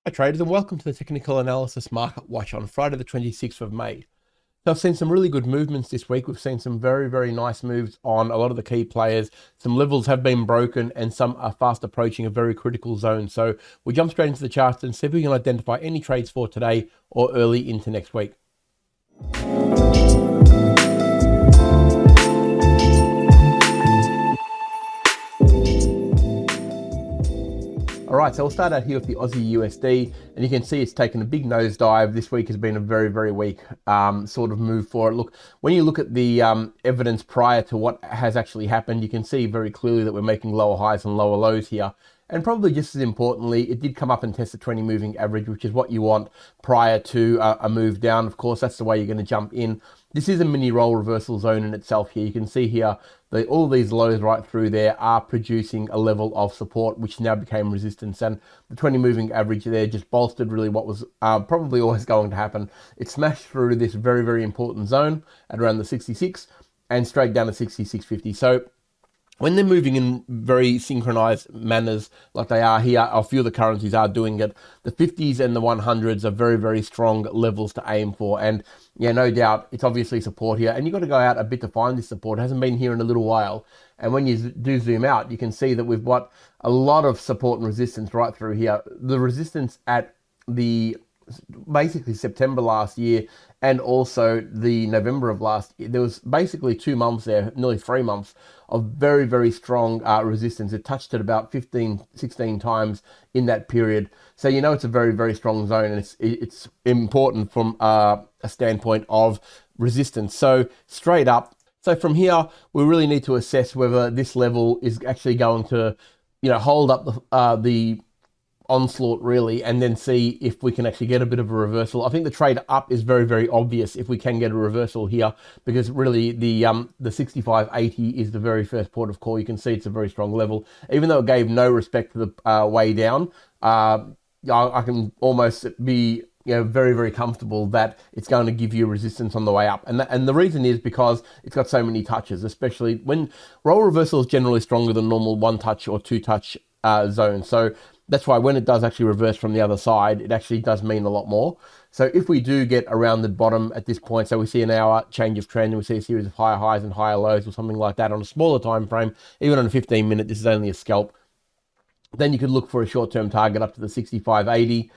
Hi traders, and welcome to the Technical Analysis Market Watch on Friday the 26th of May. So I've seen some really good movements this week. We've seen some very nice moves on a lot of the key players. Some levels have been broken and some are fast approaching a very critical zone. So we'll jump straight into the charts and see if we can identify any trades for today or early into next week. All right, so we'll start out here with the Aussie USD, and you can see it's taken a big nosedive. This week has been a very weak sort of move for it. Look, when you look at the evidence prior to what has actually happened, you can see very clearly that we're making lower highs and lower lows here. And probably just as importantly, it did come up and test the 20 moving average, which is what you want prior to a move down. Of course, that's the way you're going to jump in. This is a mini roll reversal zone in itself here. You can see here that all these lows right through there are producing a level of support, which now became resistance. And the 20 moving average there just bolstered really what was probably always going to happen. It smashed through this very important zone at around the 66 and straight down to 66.50. So when they're moving in very synchronized manners like they are here, a few of the currencies are doing it. The 50s and the 100s are very strong levels to aim for. And yeah, no doubt, it's obviously support here. And you've got to go out a bit to find this support. It hasn't been here in a little while. And when you do zoom out, you can see that we've got a lot of support and resistance right through here. The resistance at the basically September last year and also the November of last year, there was basically 2 months there, nearly 3 months of very strong resistance. It touched it about 16 times in that period. So you know it's a very strong zone, and it's important from a standpoint of resistance. So straight up, so from here we really need to assess whether this level is actually going to, hold up the onslaught really, and then see if we can actually get a bit of a reversal. I think the trade up is very obvious if we can get a reversal here, because really the 65.80 is the very first port of call. You can see it's a very strong level, even though it gave no respect to the way down. I can almost be very comfortable that it's going to give you resistance on the way up, and the reason is because it's got so many touches, especially when roll reversal is generally stronger than normal 1-touch or 2-touch zone. So that's why when it does actually reverse from the other side, it actually does mean a lot more. So if we do get around the bottom at this point, so we see an hour change of trend and we see a series of higher highs and higher lows or something like that on a smaller time frame, even on a 15-minute, this is only a scalp, then you could look for a short-term target up to the 65.80,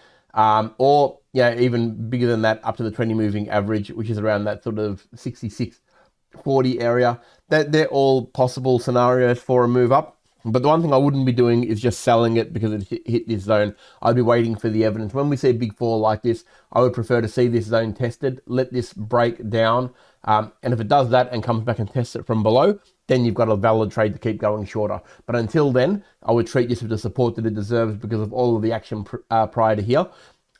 or even bigger than that, up to the 20 moving average, which is around that sort of 66.40 area. They're all possible scenarios for a move up. But the one thing I wouldn't be doing is just selling it because it hit this zone. I'd be waiting for the evidence. When we see a big fall like this, I would prefer to see this zone tested, let this break down. And if it does that and comes back and tests it from below, then you've got a valid trade to keep going shorter. But until then, I would treat this with the support that it deserves because of all of the action prior to here.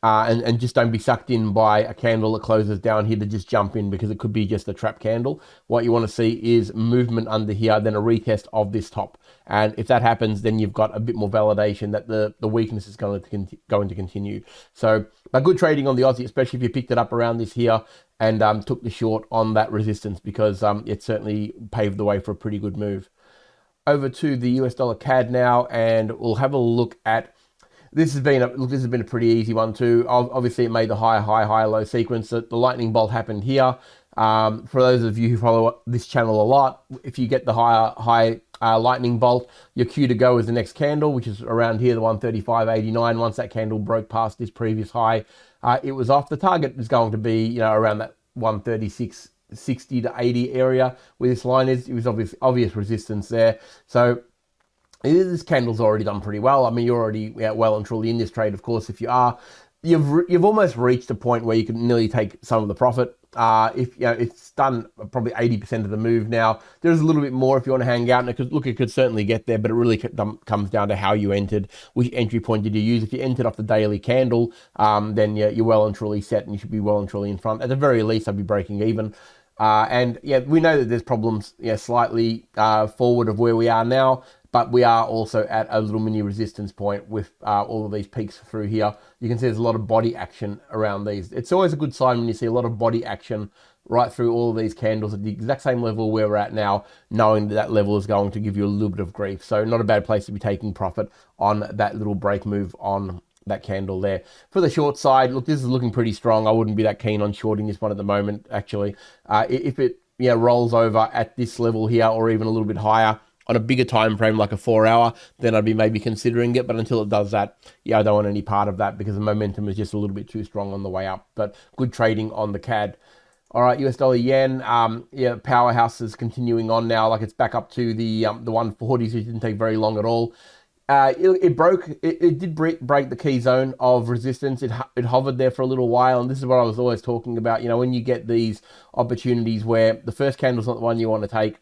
And just don't be sucked in by a candle that closes down here to just jump in, because it could be just a trap candle. What you want to see is movement under here, then a retest of this top. And if that happens, then you've got a bit more validation that the weakness is going to continue. So a good trading on the Aussie, especially if you picked it up around this here and took the short on that resistance, because it certainly paved the way for a pretty good move. Over to the US dollar CAD now, and we'll have a look at. This has been a pretty easy one too. Obviously, it made the high low sequence. The lightning bolt happened here. For those of you who follow this channel a lot, if you get the high lightning bolt, your cue to go is the next candle, which is around here, the 135.89. Once that candle broke past this previous high, it was off. The target is going to be around that 136.60 to 80 area where this line is. It was obvious resistance there. So this candle's already done pretty well. I mean, you're already well and truly in this trade. Of course, if you are, you've almost reached a point where you can nearly take some of the profit. If it's done probably 80% of the move now. There's a little bit more if you want to hang out, and it could certainly get there, but it really comes down to how you entered, which entry point did you use. If you entered off the daily candle, then you're well and truly set, and you should be well and truly in front. At the very least, I'd be breaking even. And we know that there's problems slightly forward of where we are now, but we are also at a little mini resistance point with all of these peaks through here. You can see there's a lot of body action around these. It's always a good sign when you see a lot of body action right through all of these candles at the exact same level where we're at now, knowing that level is going to give you a little bit of grief. So not a bad place to be taking profit on that little break move on that candle there. For the short side, look, this is looking pretty strong. I wouldn't be that keen on shorting this one at the moment, actually. If it rolls over at this level here or even a little bit higher on a bigger time frame like a 4 hour, then I'd be maybe considering it. But until it does that, I don't want any part of that because the momentum is just a little bit too strong on the way up. But good trading on the CAD. All right, US dollar yen, powerhouse is continuing on now. Like it's back up to the 140s. It didn't take very long at all. It did break the key zone of resistance. It hovered there for a little while, and this is what I was always talking about. When you get these opportunities where the first candle's not the one you want to take,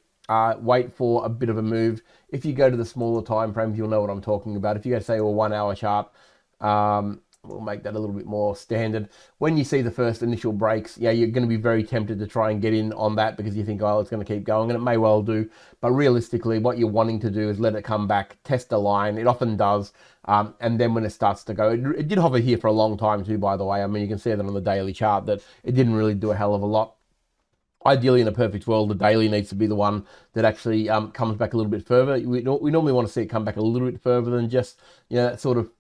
wait for a bit of a move. If you go to the smaller time frames, you'll know what I'm talking about. If you go to say a 1 hour chart, we'll make that a little bit more standard. When you see the first initial breaks, you're going to be very tempted to try and get in on that because you think, oh, it's going to keep going, and it may well do. But realistically, what you're wanting to do is let it come back, test the line. It often does. And then when it starts to go, it did hover here for a long time too, by the way. I mean, you can see that on the daily chart that it didn't really do a hell of a lot. Ideally, in a perfect world, the daily needs to be the one that actually comes back a little bit further. We normally want to see it come back a little bit further than just, that sort of,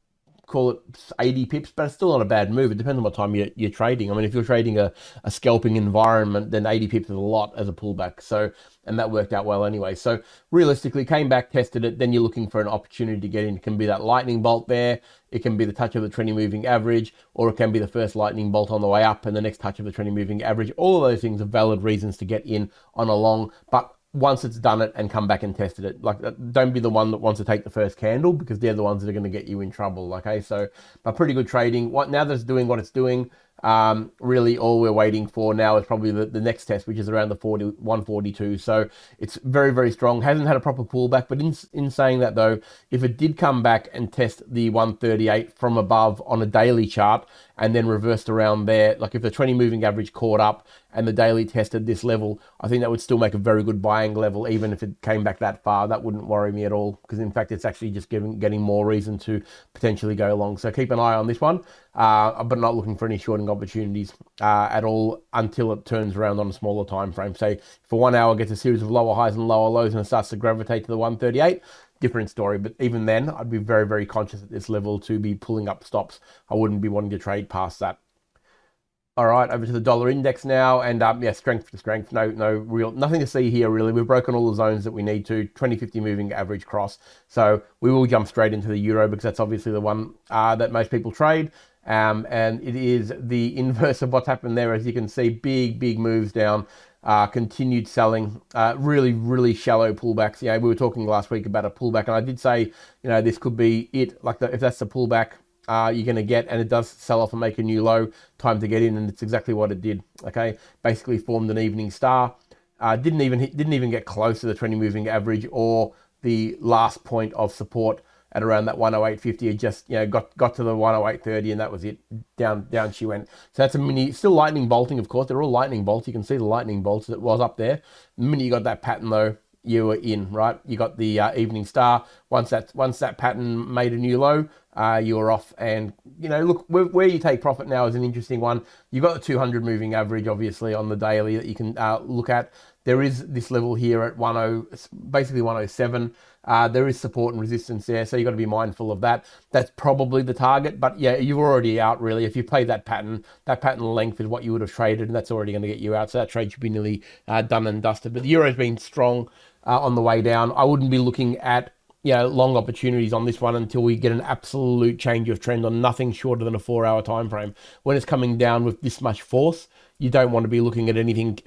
call it 80 pips, but it's still not a bad move. It depends on what time you're trading. I mean, if you're trading a scalping environment, then 80 pips is a lot as a pullback. So, and that worked out well anyway. So realistically, came back, tested it, then you're looking for an opportunity to get in. It can be that lightning bolt there. It can be the touch of the 20 moving average, or it can be the first lightning bolt on the way up and the next touch of the 20 moving average. All of those things are valid reasons to get in on a long, but once it's done it and come back and tested it. Like, don't be the one that wants to take the first candle because they're the ones that are going to get you in trouble. Okay, so but pretty good trading. Now that it's doing what it's doing, really all we're waiting for now is probably the next test, which is around the 142. So it's very, very strong. Hasn't had a proper pullback, but in saying that though, if it did come back and test the 138 from above on a daily chart and then reversed around there, like if the 20 moving average caught up and the daily tested this level, I think that would still make a very good buying level. Even if it came back that far, that wouldn't worry me at all, because in fact it's actually just getting more reason to potentially go long. So keep an eye on this one, but not looking for any shorting opportunities at all until it turns around on a smaller time frame. Say for 1 hour gets a series of lower highs and lower lows and it starts to gravitate to the 138, different story. But even then, I'd be very, very conscious at this level to be pulling up stops. I wouldn't be wanting to trade past that. All right, over to the dollar index now, and strength to strength. Nothing to see here really. We've broken all the zones that we need to. 20-50 moving average cross. So we will jump straight into the euro because that's obviously the one that most people trade. And it is the inverse of what's happened there. As you can see, big moves down, continued selling, really, really shallow pullbacks. We were talking last week about a pullback, and I did say, this could be it. Like if that's the pullback you're going to get, and it does sell off and make a new low, time to get in, and it's exactly what it did. Okay, basically formed an evening star, didn't even get close to the 20 moving average or the last point of support at around that 108.50. It just got to the 108.30, and that was it. Down she went. So that's a mini, still lightning bolting, of course. They're all lightning bolts. You can see the lightning bolts that was up there. The minute you got that pattern though, you were in, right? You got the evening star. Once that pattern made a new low, you were off. And look, where you take profit now is an interesting one. You've got the 200 moving average, obviously, on the daily that you can look at. There is this level here at basically 107. There is support and resistance there, so you've got to be mindful of that. That's probably the target, but you're already out really. If you play that pattern length is what you would have traded, and that's already going to get you out. So that trade should be nearly done and dusted. But the euro's been strong on the way down. I wouldn't be looking at long opportunities on this one until we get an absolute change of trend on nothing shorter than a 4 hour time frame. When it's coming down with this much force, you don't want to be looking at anything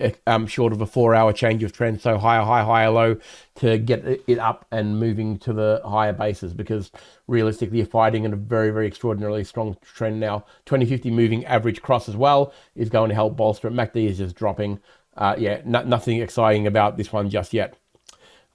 short of a 4 hour change of trend. So higher high, higher low to get it up and moving to the higher bases, because realistically you're fighting in a very, very extraordinarily strong trend now. 20-50 moving average cross as well is going to help bolster it. MACD is just dropping. Nothing exciting about this one just yet.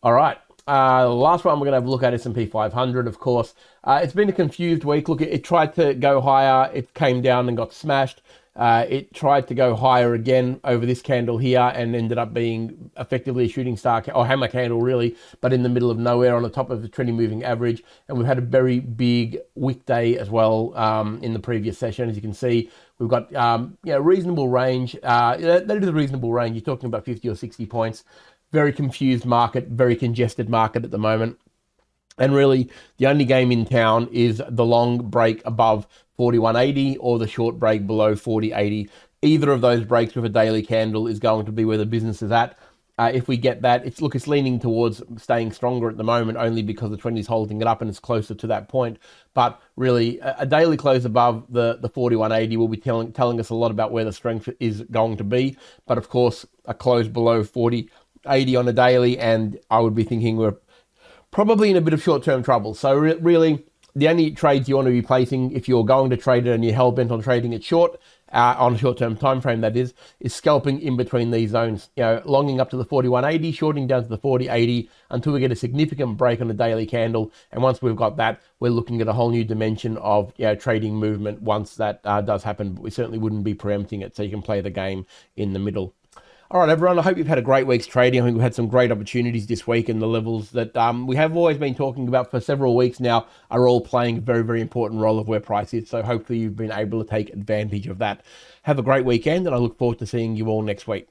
All right. The last one we're going to have a look at S&P 500, of course. It's been a confused week. Look, it tried to go higher. It came down and got smashed. It tried to go higher again over this candle here and ended up being effectively a shooting star or hammer candle really, but in the middle of nowhere on the top of the 20 moving average. And we've had a very big wick day as well in the previous session. As you can see, we've got reasonable range. That is a reasonable range. You're talking about 50 or 60 points. Very confused market, very congested market at the moment. And really, the only game in town is the long break above 41.80 or the short break below 40.80. Either of those breaks with a daily candle is going to be where the business is at. If we get that, it's leaning towards staying stronger at the moment, only because the 20 is holding it up and it's closer to that point. But really, a daily close above the 41.80 will be telling us a lot about where the strength is going to be. But of course, a close below 40.80 on a daily, and I would be thinking we're probably in a bit of short-term trouble. So really, the only trades you want to be placing, if you're going to trade it and you're hell-bent on trading it short, on a short-term time frame, that is scalping in between these zones. Longing up to the 41.80, shorting down to the 40.80 until we get a significant break on the daily candle. And once we've got that, we're looking at a whole new dimension of trading movement once that does happen. But we certainly wouldn't be preempting it, so you can play the game in the middle. All right, everyone, I hope you've had a great week's trading. I think we've had some great opportunities this week, and the levels that we have always been talking about for several weeks now are all playing a very, very important role of where price is. So hopefully you've been able to take advantage of that. Have a great weekend, and I look forward to seeing you all next week.